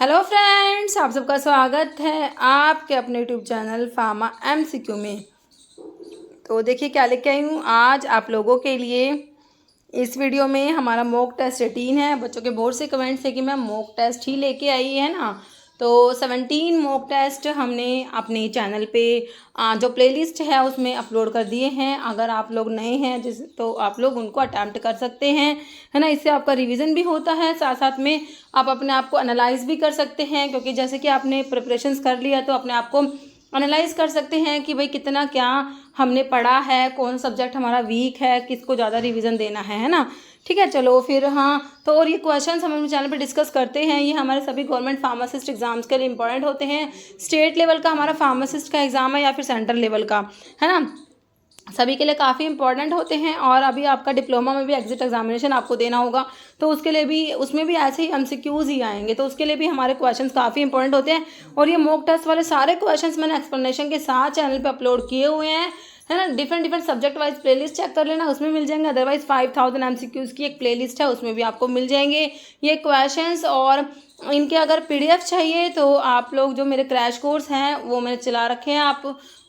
Hello friends, आप सबका स्वागत है आपके अपने यूट्यूब चैनल फार्मा एमसीक्यू में। तो देखिए क्या लेके आई हूँ आज आप लोगों के लिए। इस वीडियो में हमारा मॉक टेस्ट 18 है। बच्चों के बहुत से कमेंट्स है कि मैम मॉक टेस्ट ही लेके आई है ना। तो 17 मॉक टेस्ट हमने अपने चैनल पे जो प्लेलिस्ट है उसमें अपलोड कर दिए हैं। अगर आप लोग नए हैं तो आप लोग उनको अटैम्प्ट कर सकते हैं, है ना। इससे आपका रिवीजन भी होता है, साथ साथ में आप अपने आप को एनालाइज भी कर सकते हैं, क्योंकि जैसे कि आपने प्रिपरेशंस कर लिया तो अपने आप को एनालाइज कर सकते हैं कि भाई कितना क्या हमने पढ़ा है, कौन सब्जेक्ट हमारा वीक है, किसको ज़्यादा रिवीजन देना है ना। ठीक है, चलो फिर हाँ तो और ये क्वेश्चंस हम अपने चैनल पे डिस्कस करते हैं। ये हमारे सभी गवर्नमेंट फार्मासिस्ट एग्जाम्स के लिए इंपॉर्टेंट होते हैं। स्टेट लेवल का हमारा फार्मासिस्ट का एग्ज़ाम है या फिर सेंट्रल लेवल का, है ना, सभी के लिए काफ़ी इंपॉर्टेंट होते हैं। और अभी आपका डिप्लोमा में भी एग्जिट एग्जामिनेशन आपको देना होगा, तो उसके लिए भी उसमें भी ऐसे ही एमसीक्यूज ही आएंगे, तो उसके लिए भी हमारे क्वेश्चंस काफ़ी इंपॉर्टेंट होते हैं। और ये मॉक टेस्ट वाले सारे क्वेश्चंस मैंने एक्सप्लेनेशन के साथ चैनल पे अपलोड किए हुए हैं, है ना। Different subject wise playlist check कर लेना, उसमें मिल जाएंगे। अदरवाइज 5000 एमसीक्यूज की एक प्लेलिस्ट है, उसमें भी आपको मिल जाएंगे ये क्वेश्चंस। और इनके अगर पीडीएफ चाहिए तो आप लोग जो मेरे क्रैश कोर्स हैं वो मैंने चला रखे हैं, आप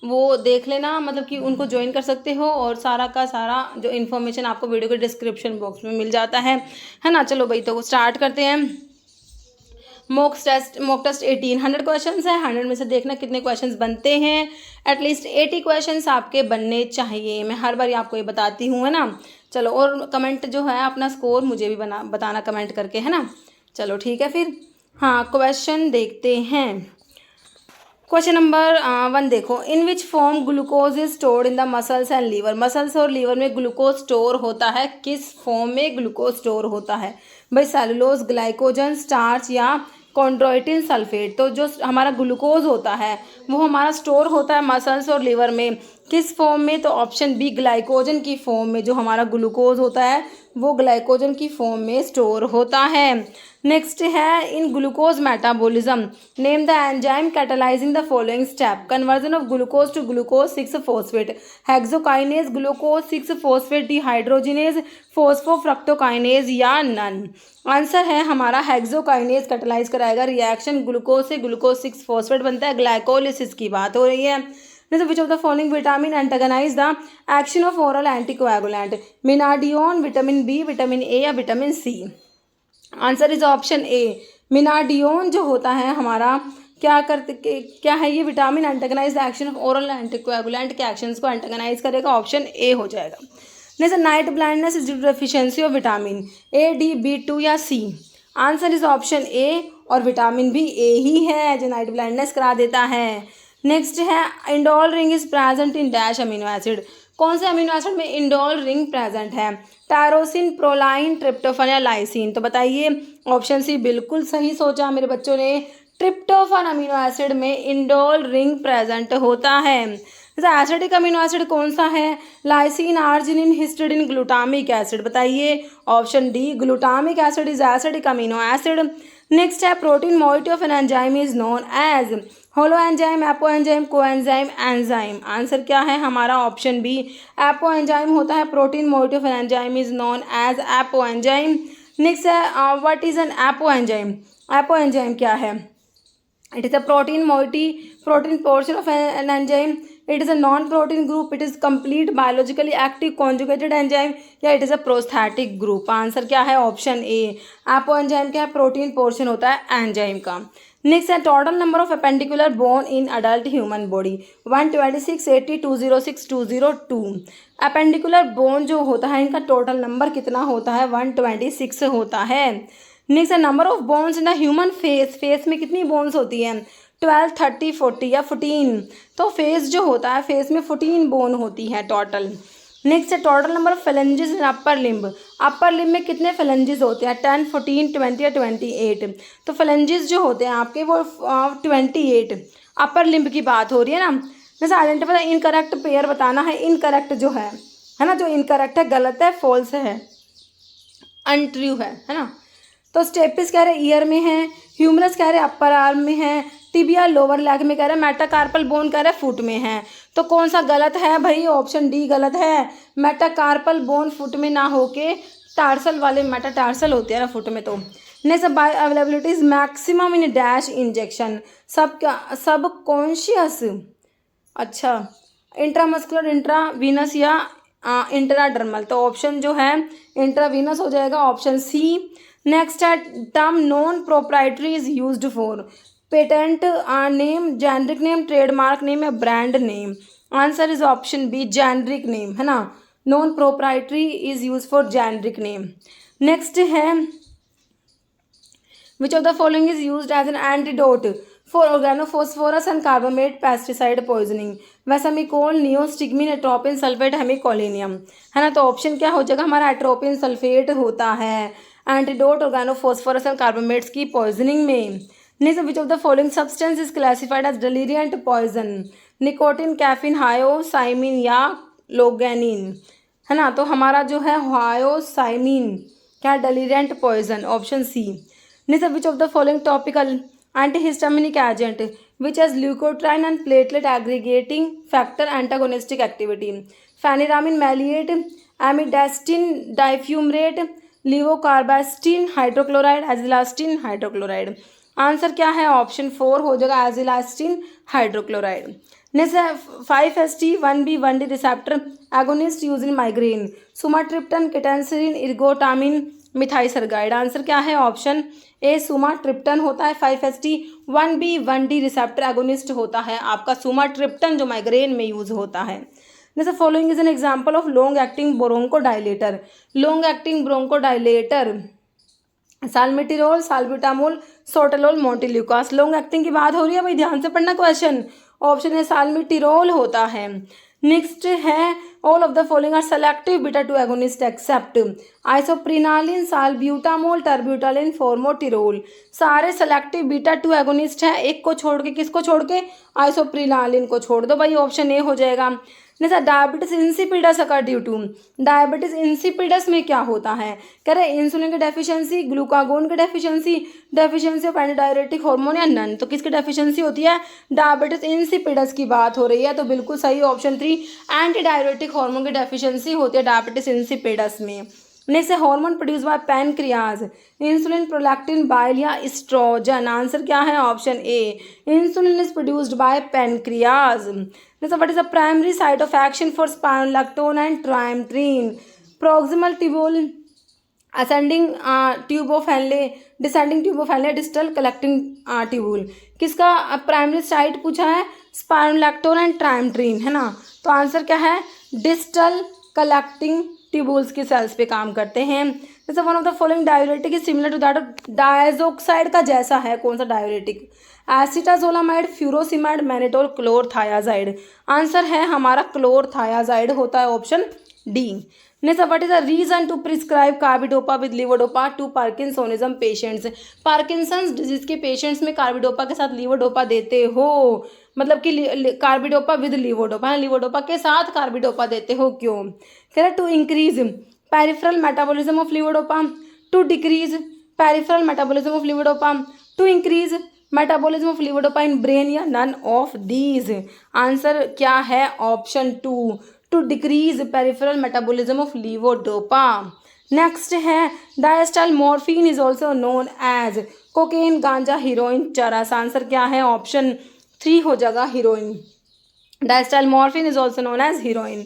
वो देख लेना, मतलब कि उनको ज्वाइन कर सकते हो। और सारा का सारा जो इन्फॉर्मेशन आपको वीडियो के डिस्क्रिप्शन बॉक्स में मिल जाता है ना। चलो भाई तो स्टार्ट करते हैं। मॉक टेस्ट 18 100 क्वेश्चंस है। 100 में से देखना कितने क्वेश्चंस बनते हैं। एटलीस्ट 80 क्वेश्चंस आपके बनने चाहिए। मैं हर बार आपको ये बताती हूँ, है ना। चलो, और कमेंट जो है अपना स्कोर मुझे भी बताना कमेंट करके, है ना। चलो ठीक है फिर। हाँ, क्वेश्चन देखते हैं। क्वेश्चन नंबर 1 देखो, in which form glucose is stored in the muscles and liver. Muscles और लीवर में ग्लूकोज स्टोर होता है, किस फॉर्म में ग्लूकोज स्टोर होता है भाई? सेलुलोज, ग्लाइकोजन, स्टार्च या कॉन्ड्रोइटिन सल्फेट। तो जो हमारा ग्लूकोज होता है वो हमारा स्टोर होता है मसल्स और लीवर में, किस फॉर्म में? तो ऑप्शन बी, ग्लाइकोजन की फॉर्म में। जो हमारा ग्लूकोज होता है वो ग्लाइकोजन की फॉर्म में स्टोर होता है। नेक्स्ट है, in glucose metabolism name the enzyme catalysing the following step. Conversion of glucose to glucose 6 phosphate, hexokinase, glucose 6 phosphate dehydrogenase, phosphofructokinase या नन। आंसर है हमारा हेक्सोकाइनेज कैटालाइज कराएगा रिएक्शन, ग्लूकोज से ग्लूकोज 6 फॉस्फेट बनता है। ग्लाइकोलिसिस की बात हो रही है। Which of the following vitamin antagonise the action of oral anticoagulant? Menadione, vitamin B, vitamin A या vitamin C? Answer is option A, menadione जो होता है हमारा क्या है ये vitamin antagonise the action of oral anticoagulant के एक्शंस को एंटागनाइज करेगा। ऑप्शन ए हो जाएगा। Next, night blindness is due to deficiency of vitamin A, D, B two या C? Answer is option A, और विटामिन भी ए ही है जो नाइट ब्लाइंडनेस करा देता है। नेक्स्ट है, indole ring is present in dash amino acid. कौन से अमीनो एसिड में इंडोल रिंग प्रेजेंट है? टायरोसिन, प्रोलाइन, ट्रिप्टोफन या लाइसिन? तो बताइए। ऑप्शन सी बिल्कुल सही सोचा मेरे बच्चों ने, ट्रिप्टोफन अमीनो एसिड में इंडोल रिंग प्रेजेंट होता है। जैसे एसिडिक अमीनो एसिड कौन सा है? Lysine, arginine, histidine, glutamic acid? बताइए। Option D, glutamic acid is acidic amino acid. Next है, protein moiety of an enzyme is known as holoenzyme, apoenzyme, coenzyme, enzyme? Answer क्या है हमारा? Option B, apoenzyme होता है। Protein moiety of an enzyme is known as apo enzyme. Next है, what is an apo enzyme? Apo enzyme क्या है? It is a protein moiety, protein portion of an enzyme. It is a non-protein group. It is complete biologically active conjugated enzyme या it is a prosthetic group? Answer क्या है? Option ए, apo enzyme क्या है? Protein portion होता है enzyme का। Next है, total number of appendicular bone in adult human body 126, 80, 206, 202। Appendicular bone जो होता है इनका टोटल नंबर कितना होता है? 126 होता है। नेक्स्ट है, number of bones in the human face. Face में कितनी बोन्स होती हैं? 12, 30, 40 या 14? तो फेस जो होता है फेस में 14 बोन होती है टोटल। नेक्स्ट है, total number of phalanges in upper limb. Upper limb में कितने फेलेंजेस होते हैं? 10, 14, 20 या 28? तो फेलेंजेस जो होते हैं आपके वो 28 अपर लिम्ब की बात हो रही है ना। जैसे आइडेंटिफाई इनकरेक्ट पेयर बताना है। इनकरेक्ट जो है ना, जो इनकरेक्ट है, गलत है, फॉल्स है, अनट्रू है ना। तो स्टेपिस कह रहे ईयर में है, ह्यूमरस कह रहे अपर आर्म में है, टिबिया लोअर लेग में कह रहे, मेटाकार्पल बोन कह रहे फुट में है। तो कौन सा गलत है भाई? ऑप्शन डी गलत है। मेटाकार्पल बोन फुट में ना होके टार्सल वाले मेटाटार्सल होते हैं ना फुट में। तो next bioavailability is maximum in dash injection, subconscious, अच्छा इंट्रामस्कुलर, इंट्रावीनस या इंट्राडर्मल, तो ऑप्शन जो है इंट्रावीनस हो जाएगा, ऑप्शन सी। नेक्स्ट है term non proprietary is used for, patent name, generic name, trademark name या brand name, answer is option B generic name, है ना, non proprietary is use for generic name. Next है which of the following is used as an antidote for organophosphorus and carbamate pesticide poisoning, vesamicol, neostigmine, atropine sulphate, hemicholinium, है ना, तो option क्या हो जाएगा हमारा एट्रोपिन सल्फेट होता है एंटीडोट ऑर्गेनोफॉस्फोरस एंड कार्बामेट्स की पॉइजनिंग में। Next which of the following substance is classified as deliriant poison, nicotine, caffeine, hyoscyamine या लोगैनिन, है ना, तो हमारा जो है हायोसाइमिन क्या deliriant poison, option C. Next which of the following topical antihistaminic agent which has leukotriene and platelet aggregating factor antagonistic activity, pheniramin maleate, amidastin difumurate, levocarbastin hydrochloride, azilastin hydrochloride, answer क्या है option 4 हो जाएगा एजिलास्टिन hydrochloride. Next है 5-HT1B1D receptor agonist use in migraine, sumatriptan, ketanserin, ergotamine, methysergide, answer क्या है option ए sumatriptan होता है, 5-HT1B1D receptor agonist होता है आपका सुमाट्रिप्टन जो माइग्रेन में यूज होता है। जैसे following is an example of long acting bronchodilator, long acting bronchodilator salmeterol, salbutamol, sotalol, montelukast, long acting की बात हो रही है भाई, ध्यान से पढ़ना क्वेश्चन, ऑप्शन है साल्मेटिरोल होता है। नेक्स्ट है all of the following are selective beta 2 agonist except isoprenaline, salbutamol, terbutaline, formoterol, सारे सेलेक्टिव बीटा 2 एगोनिस्ट है, एक को छोड़ के, किसको छोड़ के, आइसोप्रिनालिन को छोड़ दो भाई, ऑप्शन ए हो जाएगा। नहीं sir diabetes insipidus occur due to, diabetes insipidus में क्या होता है, कह रहे इंसुलिन की डेफिशिएंसी, ग्लूकागोन की deficiency, deficiency of antidiuretic hormone या नन, तो किसकी डेफिशिएंसी होती है, डायबिटीज इंसिपिडस की बात हो रही है, तो बिल्कुल सही ऑप्शन 3 एंटीडायरेटिक हार्मोन की डेफिशिएंसी होती है डायबिटीज इंसिपिडस में। नेक्स्ट है hormone produce by pancreas, insulin, prolactin, bile या एस्ट्रोजन, आंसर क्या है option A insulin is produced by pancreas. Next what is the primary site of action for spironolactone and triamterene, proximal tubule, ascending tube of Henle, descending tube of Henle, distal collecting tubule, किसका primary site पूछा है, स्पाइरोलैक्टोन and ट्राइमेथ्रिन, है ना, तो answer क्या है distal collecting tubules की cells पे काम करते हैं। जैसे one of the following diuretic is similar to that of diazoxide का जैसा है, कौन सा diuretic, acetazolamide, furosemide, mannitol, chlorothiazide, answer है हमारा क्लोरथायाजाइड होता है option D. Next what is the reason to prescribe carbidopa with levodopa to parkinsonism patients, Parkinson's disease के पेशेंट्स में कार्बिडोपा के साथ लीवोडोपा देते हो, मतलब कि कार्बिडोपा विद लीवोडोपा, लीवोडोपा के साथ कार्बिडोपा देते हो, क्यों, कह रहे to increase peripheral metabolism of levodopa, to decrease peripheral metabolism of levodopa, to increase metabolism of levodopa in brain या नन ऑफ दीज, आंसर क्या है option 2 to decrease peripheral metabolism of levodopa. Next है diacetyl morphine is also known as cocaine, ganja, heroin, charas, answer क्या है option 3 हो जाएगा heroin, diacetyl morphine is also known as heroin.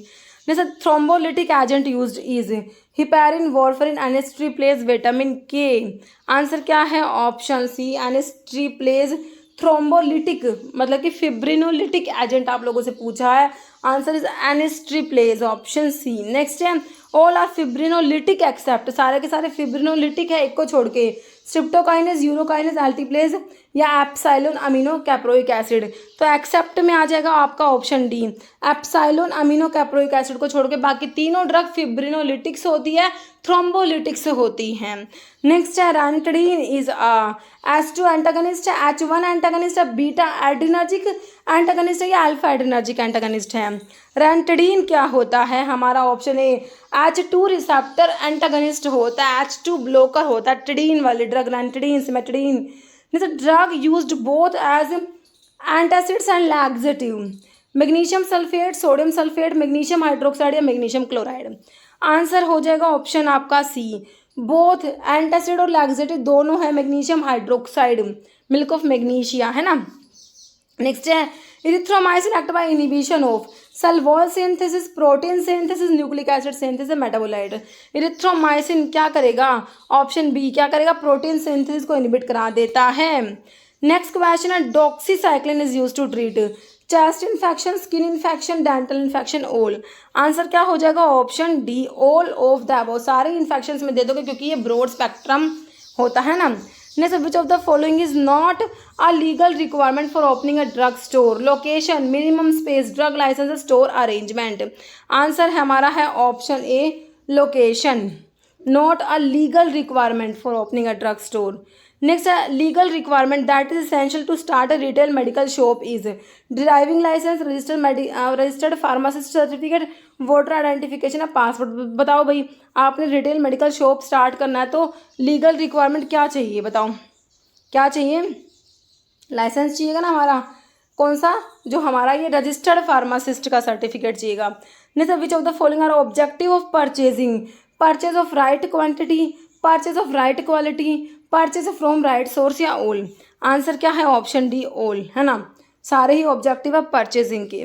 जैसे thrombolytic agent used is heparin, warfarin, एनेस्ट्रीप्लेज, vitamin के, answer क्या है option सी एनेस्ट्रीप्लेज, thrombolytic मतलब कि फिब्रिनोलिटिक एजेंट आप लोगों से पूछा है, answer is anistreplase option C. Next है ऑल आर फिब्रिनोलिटिक एक्सेप्ट, सारे के सारे फिब्रिनोलिटिक है एक को छोड़ के, स्ट्रिप्टोकाइनेज, यूरोकाइनेज, एल्टीप्लेज या एप्साइलोन अमीनो कैप्रोइक एसिड, तो एक्सेप्ट में आ जाएगा आपका option D epsilon amino caproic acid को छोड़ के, बाकी तीनों ड्रग फिब्रिनोलिटिक्स होती है, थ्रोम्बोलिटिक्स होती हैं। नेक्स्ट है रैंटडीन इज H2 एंटागनिस्ट है, H1 एंटागनिस्ट है, बीटा एड्रिनर्जिक एंटागनिस्ट है या अल्फा एड्रिनर्जिक एंटागनिस्ट है, रैंटडीन क्या होता है हमारा option A H2 receptor antagonist होता है, H2 ब्लॉकर होता है, टिडीन वाली drug ranitidine, cimetidine, drug used both as antacids and laxative, magnesium sulphate, sodium sulphate, magnesium hydroxide या मैग्नीशियम क्लोराइड, आंसर हो जाएगा ऑप्शन आपका सी बोथ एंटासिड और लैक्सेटिव दोनों है magnesium hydroxide, milk of magnesia, है ना। नेक्स्ट है erythromycin act by inhibition of cell wall synthesis, protein synthesis, nucleic acid synthesis, metabolite. Erythromycin क्या करेगा, ऑप्शन बी क्या करेगा, प्रोटीन सिंथेसिस को इनिबिट करा देता है। नेक्स्ट क्वेश्चन है doxycycline is used to treat chest infection, skin infection, dental infection, all. Answer क्या हो जाएगा, option D all of the above. सारे इन्फेक्शन में दे दोगे क्योंकि ये ब्रॉड स्पेक्ट्रम होता है ना। Next, which of the following is not a legal requirement for opening a drug store, location, minimum space, drug licence, store arrangement. Answer है हमारा है option A location, not a legal requirement for opening a drug store. Next, a legal requirement that is essential to start a retail medical shop is driving license, registered pharmacist certificate, voter identification या passport. बताओ भाई, आपने retail medical shop start करना है तो legal requirement क्या चाहिए, बताओ क्या चाहिए, लाइसेंस चाहिएगा ना हमारा, कौन सा, जो हमारा ये रजिस्टर्ड फार्मासिस्ट का सर्टिफिकेट चाहिएगा। Next, which of the following are objective of purchasing, purchase of right quantity, purchase of right quality, purchase from right source या ऑल। आंसर क्या है, ऑप्शन डी ऑल, है ना, सारे ही ऑब्जेक्टिव है परचेजिंग के।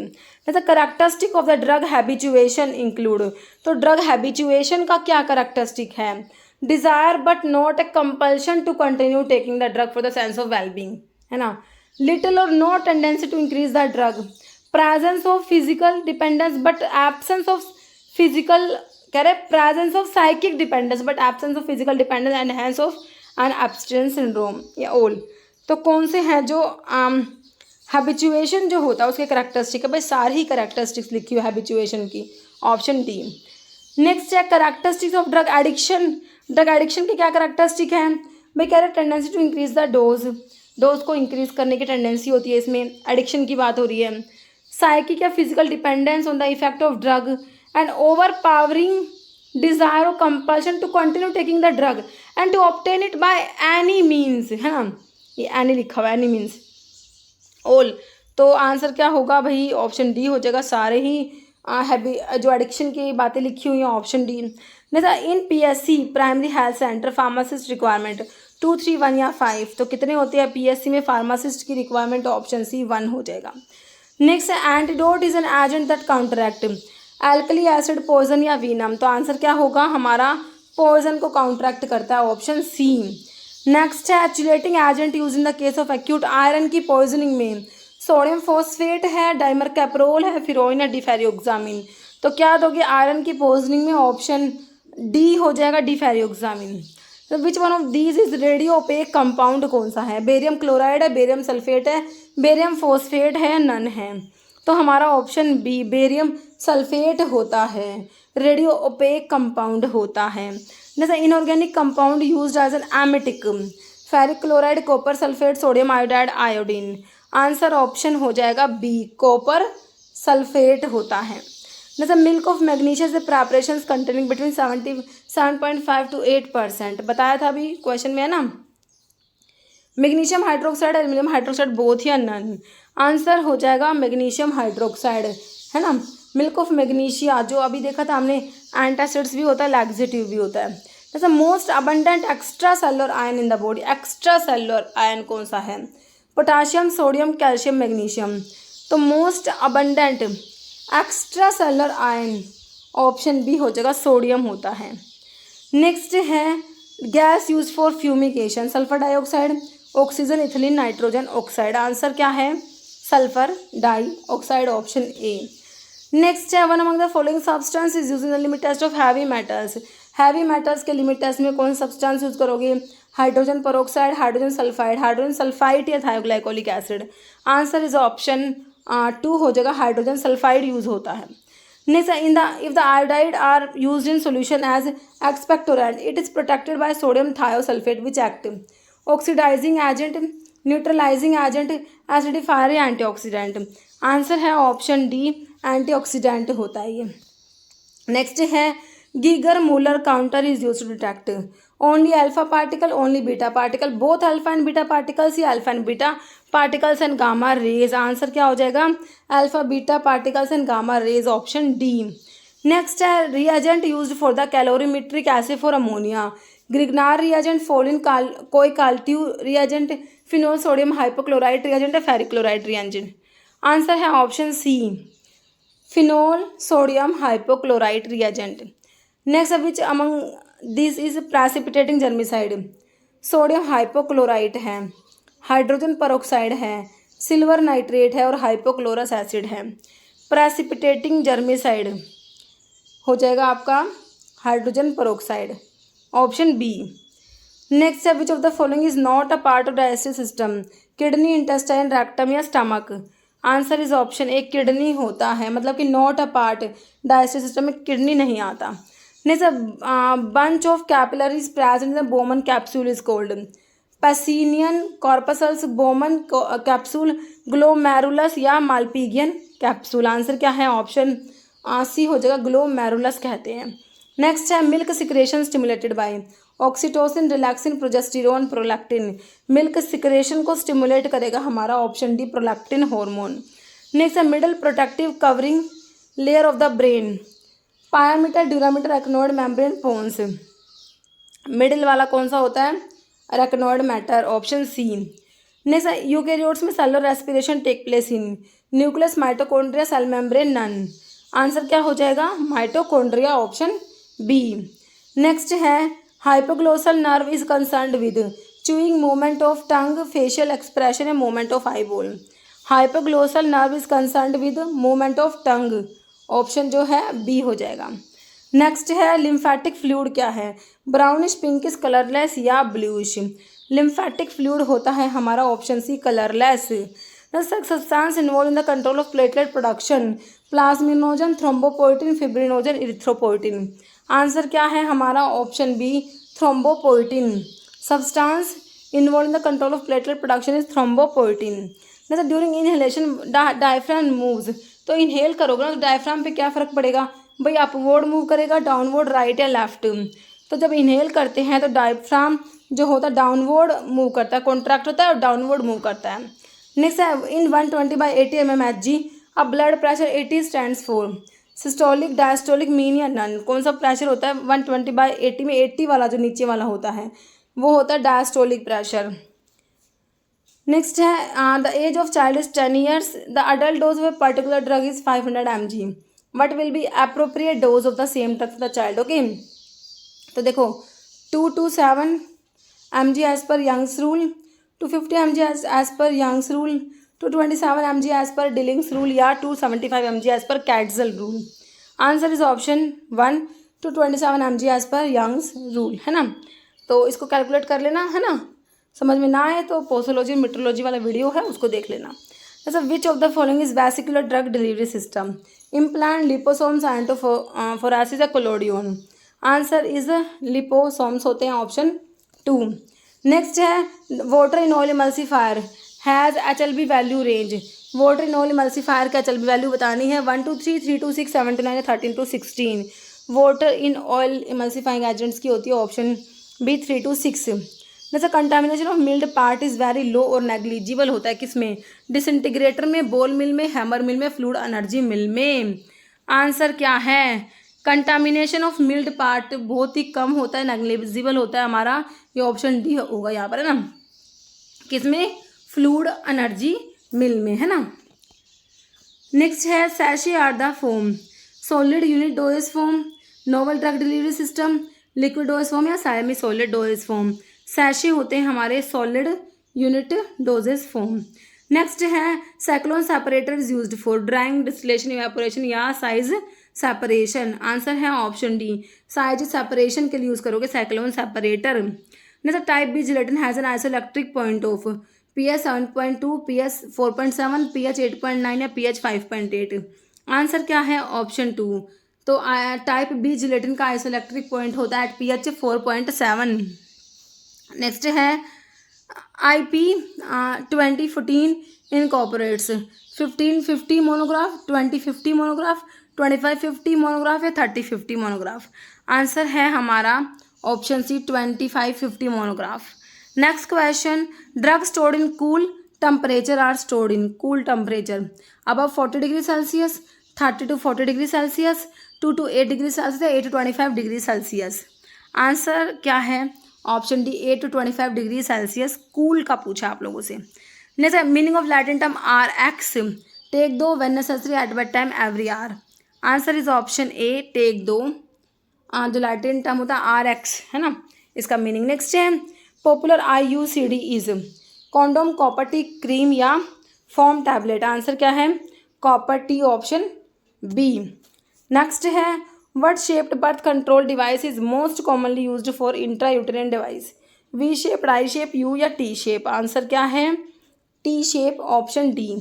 जैसे characteristic of the drug habituation include, तो ड्रग हैबिचुएशन का क्या करेक्टरिस्टिक है, desire but not a compulsion to continue taking the drug for the sense of wellbeing, है ना, लिटिल और no tendency to increase the drug, presence of physical dependence but absence of physical, कह रहे presence of psychic dependence but absence of physical dependence and hence of and abstinence syndrome या all. तो कौन से हैं जो habituation जो होता है उसके करेक्टरिस्टिक है, भाई सारी ही करेक्टरिस्टिक्स लिखी हुई है हैबिचुएशन की, ऑप्शन डी। नेक्स्ट है characteristics of drug addiction, drug addiction के क्या करेक्टरिस्टिक है, भाई कह रहे tendency to increase the dose, dose को इंक्रीज करने की टेंडेंसी होती है, इसमें एडिक्शन की बात हो रही है। साइकिक या physical dependence on the effect of drug and overpowering desire और compulsion to continue taking the drug and to obtain it by any means, है ना, ये एनी लिखा हुआ है, एनी मीन्स ऑल। तो आंसर क्या होगा भाई, ऑप्शन डी हो जाएगा, सारे ही जो एडिक्शन की बातें लिखी हुई हैं ऑप्शन डी। नहीं, in PSC primary health centre pharmacist requirement 2, 3, 1 या 5, तो कितने होते हैं पीएससी में फार्मासिस्ट की रिक्वायरमेंट, ऑप्शन सी 1 हो जाएगा। नेक्स्ट है antidote is an agent that counteract alkali acid poison या वीनम, तो आंसर क्या होगा हमारा, पॉइजन को काउंटरैक्ट करता है, ऑप्शन सी। नेक्स्ट है chelating agent use in the case of acute iron की पॉइजनिंग में सोडियम फॉस्फेट है, डाइमर कैप्रोल है, फिरोइन है, डिफेरियोक्सामिन। तो क्या दोगे आयरन की पॉइजनिंग में, ऑप्शन डी हो जाएगा डिफेरियोक्सामिन। तो which one of these is radio OPEC compound, कौन सा है, बेरियम क्लोराइड है, बेरियम सल्फेट है, बेरियम फॉस्फेट है, नन है। तो हमारा ऑप्शन बी बेरियम सल्फेट होता है, रेडियो ओपेक कंपाउंड होता है। जैसे inorganic compound used as an emetic, ferric chloride, copper sulphate, sodium iodide, iodine. Answer option हो जाएगा बी कॉपर सल्फेट होता है। जैसे मिल्क ऑफ मैग्नीशिया से प्रिपरेशंस कंटेनिंग बिटवीन 7.5 to 8%, बताया था अभी क्वेश्चन में, है ना। Magnesium hydroxide, aluminium hydroxide, both या नन। आंसर हो जाएगा मैग्नीशियम हाइड्रोक्साइड, है ना। मिल्क ऑफ मैग्नीशिया जो अभी देखा था हमने, एंटासिड्स भी होता है, लैक्सेटिव भी होता है। जैसे most abundant extracellular ion in the body, extracellular ion कौन सा है, पोटाशियम, सोडियम, कैल्शियम, मैग्नीशियम। तो most abundant extracellular ion option B हो जाएगा, सोडियम होता है। नेक्स्ट है gas use for fumigation, sulphur dioxide, oxygen, ethylene, nitrogen oxide. Answer क्या है, sulphur dioxide, option A. Next है one among the following substance is use in the limit test of heavy metals, heavy metals के limit test में कौन सा substance use करोगे, hydrogen peroxide, hydrogen sulphide, hydrogen sulphide या thioglycolic acid. Answer is option 2 हो जाएगा, hydrogen sulphide use होता है। Next in the if the iodide are used in solution as expectorant it is protected by sodium thiosulphate which act, oxidising agent, neutralising agent, acidifier या antioxidant. Answer है option D antioxidant होता है ये। Next है Geiger Muller counter is use to detect only alpha particle, only beta particle, both alpha and beta particles या alpha and beta particles and gamma rays. Answer क्या हो जाएगा, alpha beta particles and gamma rays, option D. Next है reagent used for the calorimetric acid for ammonia, Grignard reagent, Folin Ciocalteu reagent, phenol sodium hypochlorite reagent या ferric chloride reagent. Answer है option C, phenol sodium hypochlorite reagent. Next which among this is precipitating germicide? Sodium hypochlorite है, hydrogen peroxide है, silver nitrate है और hypochlorous acid है। Precipitating germicide हो जाएगा आपका hydrogen peroxide, option B. Next है which of the following is not a part of digestive system? Kidney, intestine, rectum या stomach? Answer is option A, kidney होता है, मतलब कि not a part, digestive system में किडनी नहीं आता। Next bunch of capillaries present in the Bowman capsule is called? Pacinian, corpuscles, Bowman capsule, glomerulus या Malpighian capsule? Answer क्या है? ऑप्शन सी हो जाएगा, ग्लोमेरुलस कहते हैं। नेक्स्ट है milk secretion stimulated by? Oxytocin, relaxin, progesterone, prolactin? Milk secretion को stimulate करेगा हमारा option D, prolactin hormone. Next है middle protective covering layer of the brain? Pia mater, dura mater, arachnoid, membrane, pons? Middle वाला कौन सा होता है? Arachnoid mater, option C. Next eukaryotes में cellular respiration take place in? Nucleus, mitochondria, cell membrane, none? Answer क्या हो जाएगा? Mitochondria, option B. नेक्स्ट है hypoglossal nerve is concerned with? Chewing, movement of tongue, facial expression या movement of eyeball? Hypoglossal nerve is concerned with movement of tongue, option जो है B हो जाएगा। Next है लिम्फेटिक फ्लूइड क्या है? Brownish, pinkish, colourless या ब्लूइश? लिम्फेटिक फ्लूइड होता है हमारा option C, colourless. Substance involve in the control of platelet production? Plasminogen, thrombopoietin, fibrinogen, erythropoietin? Answer क्या है हमारा? Option B, thrombopoietin. Substance involve in the control of platelet production is thrombopoietin. जैसे during inhalation diaphragm moves, तो inhale करोगे ना तो diaphragm पे क्या फ़र्क पड़ेगा भाई? अपवर्ड मूव करेगा, डाउनवर्ड, राइट या लेफ्ट? तो जब इनहेल करते हैं तो डायफ्राम जो होता है डाउनवर्ड मूव करता है, कॉन्ट्रैक्ट होता है और डाउनवर्ड मूव करता है। नेक्स्ट है इन 120/80 mmHg अब blood pressure 80 stands for? Systolic, diastolic, mean या नन? कौन सा प्रेशर होता है 120/80 में? 80 वाला जो नीचे वाला होता है वो होता है डायस्टोलिक प्रेशर। नेक्स्ट है the age of child is 10 years, the adult dose of a particular drug is 500 mg, what will be appropriate dose of the same drug to the child? Okay, तो देखो 2 to 7 mg as per Young's rule, 250 mg as per Young's rule, 227 mg as per Dilling's rule या 275 mg as per Catzel's rule? Answer is option 1, 227 mg as per Young's rule, है ना। तो इसको calculate कर लेना, है ना। समझ में ना आए तो पोसोलॉजी मेट्रोलॉजी वाला वीडियो है उसको देख लेना। जैसे which of the following is vesicular drug delivery system? Implant, liposomes, iontophoresis या कोलोडियन? आंसर इज लिपोसोम्स होते हैं, ऑप्शन 2। नेक्स्ट है water in oil emulsifier has HLB value range? Water in oil emulsifier का HLB वैल्यू बतानी है 1 to 3, 3 to 6, 7 to 9 या 13 to 16? Water in oil emulsifying agents की होती है ऑप्शन बी, 3 to 6। जैसे contamination of milled part is very low और negligible होता है किसमें? डिसइंटीग्रेटर में, बॉल मिल में, हैमर मिल में, फ्लूइड एनर्जी मिल में? आंसर क्या है? कंटामिनेशन ऑफ मिल्ड पार्ट बहुत ही कम होता है, नेग्लिजिबल होता है हमारा, ये ऑप्शन डी होगा यहाँ पर, है ना। किसमें? फ्लूइड एनर्जी मिल में, है ना। नेक्स्ट है sachet are the form? Solid unit dosage form, novel drug delivery system, liquid dosage form या semi solid dosage form? Sachet होते हैं हमारे solid unit dosage form. Next है cyclone separator is used for? Drying, distillation, evaporation या size separation? Answer है option D, size separation के लिए use करोगे cyclone separator. Next type B gelatin has an isoelectric point of pH 7.2, pH 4.7, pH 8.9 या pH 5.8? Answer क्या है? Option 2। तो type B gelatin का आइसोइलेक्ट्रिक पॉइंट होता है pH 4.7। नेक्स्ट है IP 2014 incorporates 1550 monograph, 2050 monograph, 2550 monograph या 3050 मोनोग्राफ? आंसर है हमारा option C, 2550 monograph. Next question, drug stored in cool temperature are stored in cool temperature above 40 degree Celsius, 30 to 40 degree Celsius, 2 to 8 degree Celsius, 8 to 25 degree Celsius? Answer क्या है? Option D 8 to 25 degree Celsius cool का पूछा आप लोगों से। Next meaning of Latin term R X, take दो when necessary at bedtime every hour. Answer is option A take दो, जो लैटिन टर्म होता है आर एक्स है ना, इसका मीनिंग। नेक्स्ट है popular IUCD is condom, copper T, cream या फॉर्म टैबलेट। आंसर क्या है? Copper T, option B. Next है what shaped birth control device is most commonly used for intrauterine device, V shape, I shape, U या T shape. Answer क्या है? T shape, option D.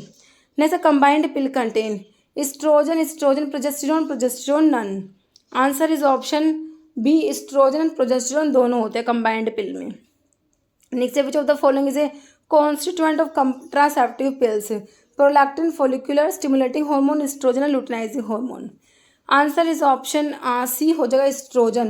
Next combined pill contain estrogen, estrogen, progesterone, progesterone, none. Answer is option B, estrogen and progesterone दोनों होते हैं combined pill में। Next which of the following is a constituent of contraceptive pills, prolactin, follicular stimulating hormone, estrogen, luteinizing hormone. Answer is option C हो जाएगा, oestrogen.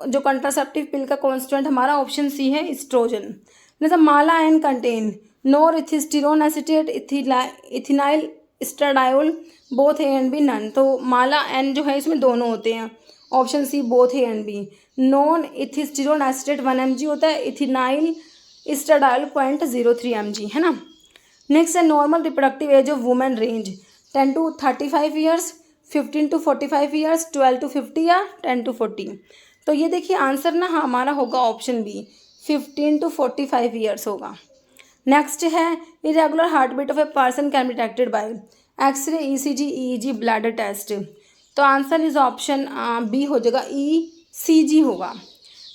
जो contraceptive पिल का constituent हमारा option सी है, एस्ट्रोजन। जैसे Mala N contain norethisterone acetate, ethinyl estradiol, both A and B, none. तो Mala N जो है इसमें दोनों होते हैं, option C both A and B. Norethisterone acetate 1 mg होता है, इथिनाइल स्ट्राडायोल 0.03 mg है ना। नेक्स्ट है normal reproductive age of women range 10 to 35 years, 15 to 45 years, 12 to 50 या 10 to 40। तो ये देखिए आंसर ना हमारा होगा ऑप्शन बी, 15 to 45 ईयर्स होगा। नेक्स्ट है irregular heart beat of a person can be detected by X ray, ECG, EEG, bladder test. तो आंसर इज ऑप्शन बी हो जाएगा, ECG होगा।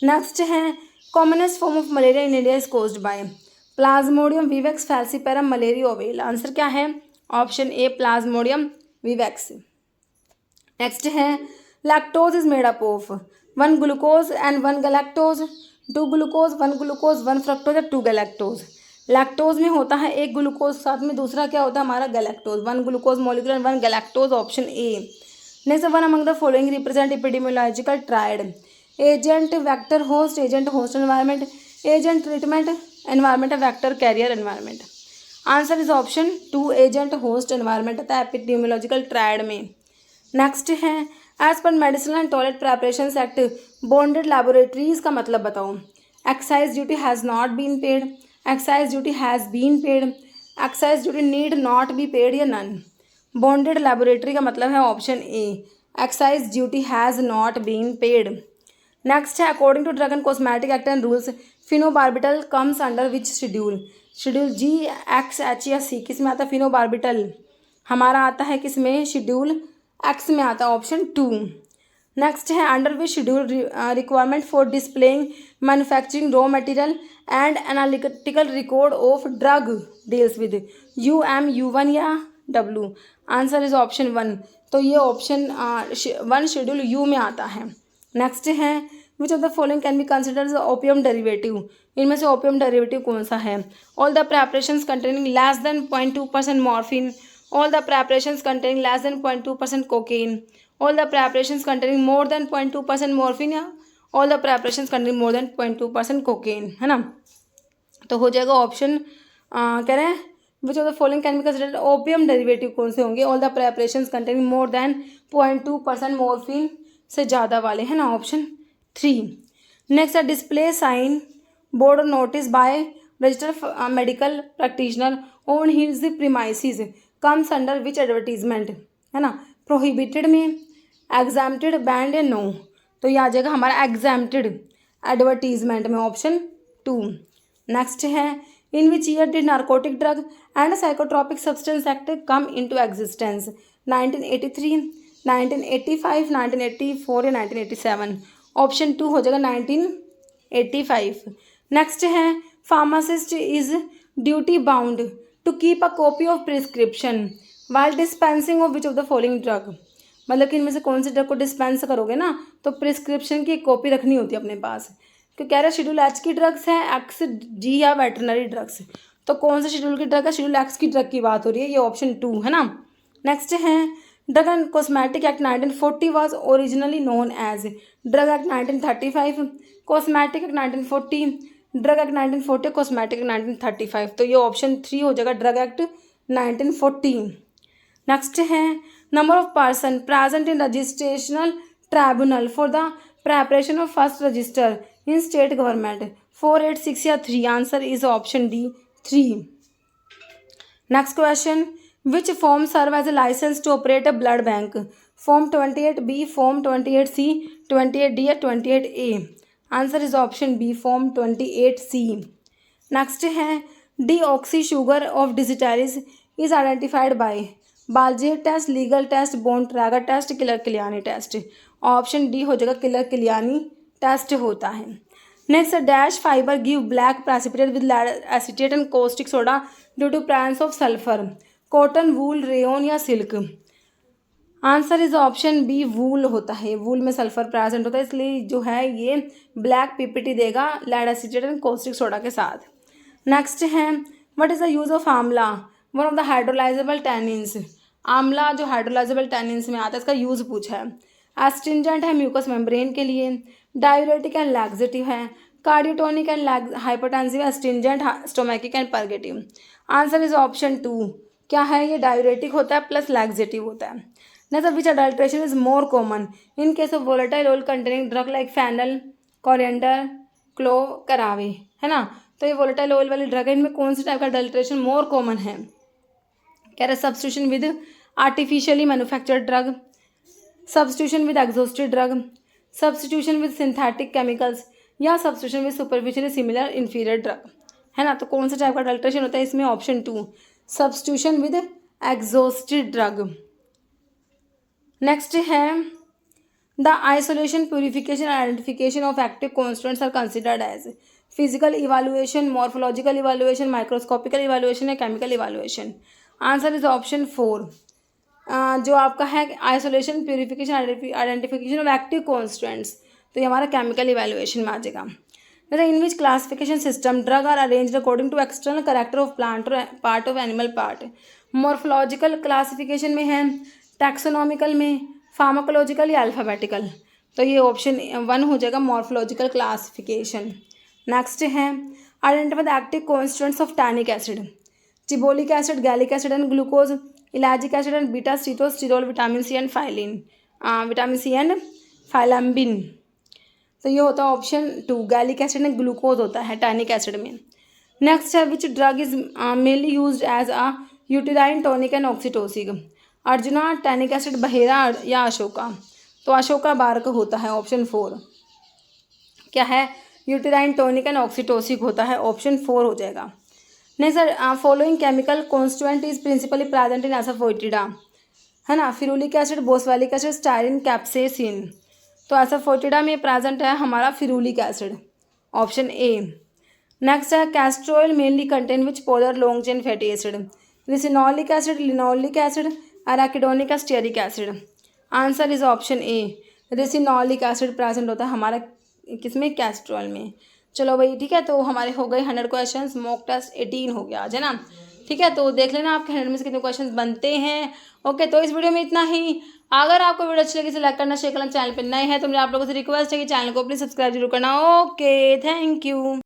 नेक्स्ट है commonest form of malaria in India is caused by plasmodium vivax, falciparum, malaria ovale. Answer क्या है? Option A plasmodium vivax. Next है lactose is made up of 1 glucose and 1 galactose, 2 glucose, 1 glucose, 1 fructose या 2 galactose. Lactose में होता है 1 glucose, साथ में दूसरा क्या होता है हमारा galactose, 1 glucose molecule and 1 galactose, option A. Next one among the following represent epidemiological triad, agent, vector, host, agent, host environment, agent, treatment environment, vector, carrier environment. Answer is option 2, agent, host, environment होता है epidemiological triad में। Next है as per medicinal and toilet preparations act bonded laboratories का मतलब बताओ। Excise duty has not been paid, excise duty has been paid, excise duty need not be paid या none. Bonded laboratory का मतलब है option A, excise duty has not been paid. Next है according to drug and cosmetic act and rules phenobarbital comes under which schedule, schedule G, X, H या C। किस में आता है फिनोबार्बिटल? हमारा आता है किस में? शेड्यूल X में आता है, ऑप्शन 2। नेक्स्ट है under which schedule requirement for displaying manufacturing raw material and analytical record of drug deals with UM, U1 या W। Answer is option 1। तो ये ऑप्शन 1 शेड्यूल U में आता है। नेक्स्ट है which of the following can be considered opium derivative, इनमें से opium derivative कौन सा है? All the preparations containing less than 0.2% morphine, all the preparations containing less than 0.2% cocaine, all the preparations containing more than 0.2% morphine या all the preparations containing more than 0.2% cocaine, है ना। तो हो जाएगा ऑप्शन कह रहे हैं which of the following can be considered opium derivative कौन से होंगे? All the preparations containing more than 0.2% morphine से ज़्यादा वाले, है ना, ऑप्शन 3। नेक्स्ट है display sign board notice by registered medical practitioner on his premises comes under which advertisement, है ना। प्रोहिबिटेड में, एग्जाम्प्टेड, बैंड या नो। तो ये आ जाएगा हमारा एग्जाम्प्टेड एडवर्टीजमेंट में, ऑप्शन 2। नेक्स्ट है in which year did narcotic drug and psychotropic substance act come into existence, 1983, 1985, 1984 या 1987। ऑप्शन 2 हो जाएगा 1985। नेक्स्ट है pharmacist is duty bound to keep a copy of prescription while dispensing of which of the following drug. मतलब कि इनमें से कौन से ड्रग को डिस्पेंस करोगे ना, तो प्रिस्क्रिप्शन की कॉपी रखनी होती है अपने पास। क्योंकि कह रहे हैं शेड्यूल H की ड्रग्स हैं, X, G या वेटरनरी ड्रग्स। तो कौन से शेड्यूल की ड्रग है? शेड्यूल X की ड्रग की बात हो रही है, ये ऑप्शन 2 है ना। नेक्स्ट है drug and cosmetic act 1940 was originally known as drug act 1935, cosmetic act 1940, drug act 1940, cosmetic act 1935। तो ये ऑप्शन 3 हो जाएगा, ड्रग एक्ट 1940। नेक्स्ट है number of person present in registrational tribunal for the preparation of first register in state government? 4, 8, 6 या 3? Answer is option D 3. Next question, which form serve as a licence to operate a blood bank? Form 28B, form 28C, 28D या 28A? Answer is option B form 28C. Next है, deoxy sugar of digitalis is identified by? Baljet test, legal test, Borntrager test, Keller Killiani test? Option D हो जाएगा, Keller Killiani test होता है. Next, dash fibre give black precipitate with lead acetate and caustic soda due to presence of sulphur? Cotton, wool, rayon या silk? Answer is option B वूल होता है. वूल में sulphur present होता है, इसलिए जो है ये ब्लैक पीपीटी देगा lead acetate and caustic soda के साथ. नेक्स्ट है, what is the use of आंवला, one of the hydrolysable tannins? आंवला जो हाइड्रोलाइजेबल टैनिन्स में आता है, इसका यूज पूछा है. एस्ट्रिंजेंट है म्यूकस मेम्ब्रेन के लिए, डायूरेटिक एंड लैक्सेटिव है, cardiotonic and hypotensive, astringent, स्टोमैकिक and purgative? Answer is option 2. क्या है ये? डायूरेटिक होता है प्लस लैक्सेटिव होता है. Next, which adulteration is more common in case of volatile oil containing drug like fennel, coriander, clove, caraway? है ना, तो ये वोलेटाइल ऑयल वाली ड्रग है, इनमें कौन सी टाइप का अडल्ट्रेशन मोर कॉमन है? कह रहे substitution with artificially manufactured drug, substitution with exhausted drug, substitution with synthetic chemicals या substitution with superficially similar inferior drug? है ना, तो कौन सा टाइप का अडल्ट्रेशन होता है इसमें? Option 2 substitution with exhausted drug. Next है, the isolation, purification, identification of active constituents are considered as? Physical evaluation, morphological evaluation, microscopical evaluation या chemical evaluation? Answer is option 4. जो आपका है isolation, purification, identification of active constituents, तो ये हमारा chemical evaluation में आ जाएगा. In which classification system drug are arranged according to external character of plant और part of animal part? Morphological classification में है, टैक्सोनॉमिकल में, फार्माकोलॉजिकल या अल्फ़ाबेटिकल? तो ये ऑप्शन 1 हो जाएगा, मॉर्फोलॉजिकल क्लासिफिकेशन. नेक्स्ट है, identify the active constituents of tannic acid? Gibberellic acid, gallic acid and glucose, ellagic acid and beta sterol, vitamin C and phyllemblin? तो ये होता है option 2, gallic acid and glucose होता है tannic acid में. Next है, which drug is mainly used as a uterine tonic and oxytocic? Arjuna, tannic acid, bahera या अशोका? तो अशोका बार्क होता है, ऑप्शन 4. क्या है? यूटेराइन टॉनिक एंड ऑक्सीटोसिक होता है, ऑप्शन 4 हो जाएगा. Next sir, following chemical constituent is principally present in asafoetida? है ना, फिरूलिक एसिड, बोसवालिक एसिड, स्टायरिन, कैप्सेसिन? तो एसाफोइटिडा में प्रेजेंट है हमारा फिरूलिक एसिड, ऑप्शन ए. नेक्स्ट है, castor oil mainly contain which polar long chain fatty acid? Ricinoleic acid, linoleic acid, arachidonic, stearic acid? Answer is option A, ricinoleic acid present होता है हमारा किसमें? Castor oil में. चलो भाई ठीक है, तो हमारे हो गए 100 क्वेश्चंस, मॉक टेस्ट 18 हो गया आज, है ना. ठीक है, तो देख लेना आपके 100 में से कितने क्वेश्चंस बनते हैं. ओके, तो इस वीडियो में इतना ही. अगर आपको वीडियो अच्छी लगी तो लाइक करना, शेयर करना, चैनल पर नए हैं तो मेरे आप लोगों से रिक्वेस्ट है कि चैनल को प्लीज सब्सक्राइब जरूर करना. Okay, thank you.